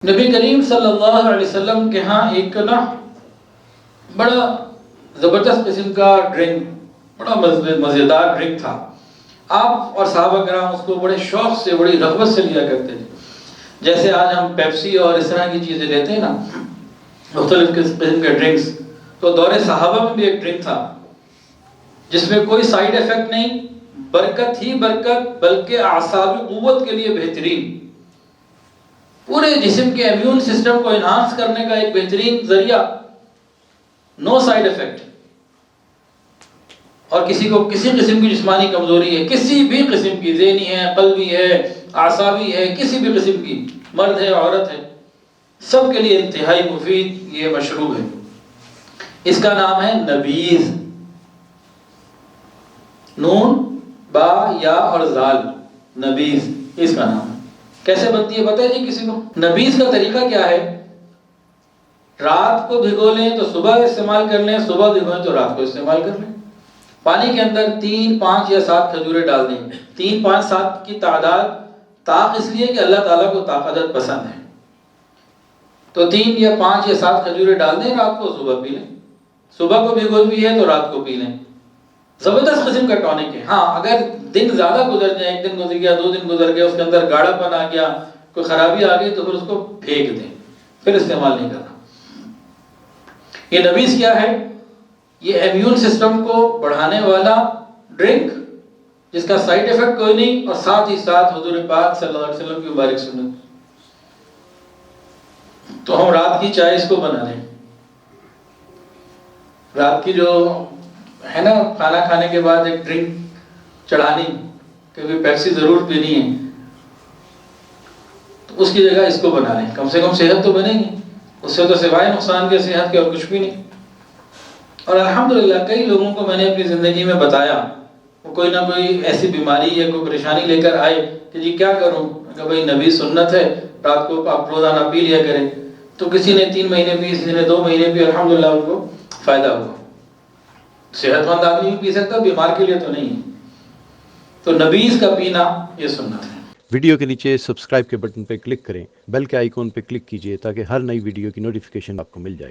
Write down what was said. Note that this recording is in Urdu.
نبی کریم صلی اللہ علیہ وسلم کے ہاں ایک بڑا زبردست قسم کا ڈرنک، بڑا مزیدار ڈرنک تھا۔ آپ اور صحابہ کرام اس کو بڑے شوق سے، بڑی رغبت سے لیا کرتے تھے۔ جیسے آج ہم پیپسی اور اس طرح کی چیزیں لیتے ہیں نا، مختلف قسم کے ڈرنکس، تو دور صحابہ میں بھی ایک ڈرنک تھا جس میں کوئی سائیڈ ایفیکٹ نہیں، برکت ہی برکت، بلکہ اعصابی قوت کے لیے بہترین، پورے جسم کے امیون سسٹم کو انہانس کرنے کا ایک بہترین ذریعہ، نو سائیڈ ایفیکٹ۔ اور کسی کو کسی قسم کی جسمانی کمزوری ہے، کسی بھی قسم کی، ذہنی ہے، قلبی ہے، اعصابی ہے، کسی بھی قسم کی، مرد ہے، عورت ہے، سب کے لیے انتہائی مفید یہ مشروب ہے۔ اس کا نام ہے نبیذ، نون با یا اور زال، نبیذ اس کا نام ہے۔ کیسے بنتی ہے پتہ ہے جی کسی کو؟ نبیذ کا طریقہ کیا ہے؟ رات کو بھگو لیں تو صبح استعمال کر لیں، صبح بھگوئیں تو رات کو استعمال کر لیں۔ پانی کے اندر 3، 5 یا 7 کھجوریں ڈال دیں۔ 3، 5، 7 کی تعداد طاق اس لیے کہ اللہ تعالیٰ کو طاق عدد پسند ہے، تو 3 یا 5 یا 7 کھجوریں ڈال دیں، رات کو صبح پی لیں۔ صبح کو بھگو بھی ہے تو رات کو پی لیں۔ زبردست قسم کا ٹونک ہے۔ ہاں اگر دن زیادہ گزر جائے، 1 دن گزر گیا، 2 دن گزر گیا، اس کے اندر گاڑھا پن آ گیا، کوئی خرابی آ گئی، تو پھر اس کو پھینک دیں، پھر استعمال نہیں کرنا۔ یہ نبیذ کیا ہے؟ یہ امیون سسٹم کو بڑھانے والا ڈرنک جس کا سائیڈ ایفیکٹ کوئی نہیں، اور ساتھ ہی ساتھ حضور پاک صلی اللہ علیہ وسلم کی مبارک سنت۔ تو ہم رات کی چائے اس کو بنا لیں، رات کی جو ہے نا کھانا کھانے کے بعد ایک ڈرنک چڑھانی، کیونکہ پیپسی ضرور پینی ہے، تو اس کی جگہ اس کو بنا لیں، کم سے کم صحت تو بنے گی، اس سے تو سوائے نقصان کے صحت کے اور کچھ بھی نہیں۔ اور الحمدللہ کئی لوگوں کو میں نے اپنی زندگی میں بتایا، وہ کوئی نہ کوئی ایسی بیماری یا کوئی پریشانی لے کر آئے کہ جی کیا کروں، کہ بھائی نبی سنت ہے، رات کو آپ روزانہ پی لیا کریں، تو کسی نے 3 مہینے پی، کسی نے 2 مہینے پی، الحمدللہ ان کو فائدہ ہوا۔ صحت مند آدمی بھی پی سکتا، بیمار کے لیے تو نہیں ہے۔ تو نبیذ کا پینا یہ سنت ہے۔ ویڈیو کے نیچے سبسکرائب کے بٹن پہ کلک کریں، بیل کے آئیکن پہ کلک کیجئے تاکہ ہر نئی ویڈیو کی نوٹیفیکیشن آپ کو مل جائے۔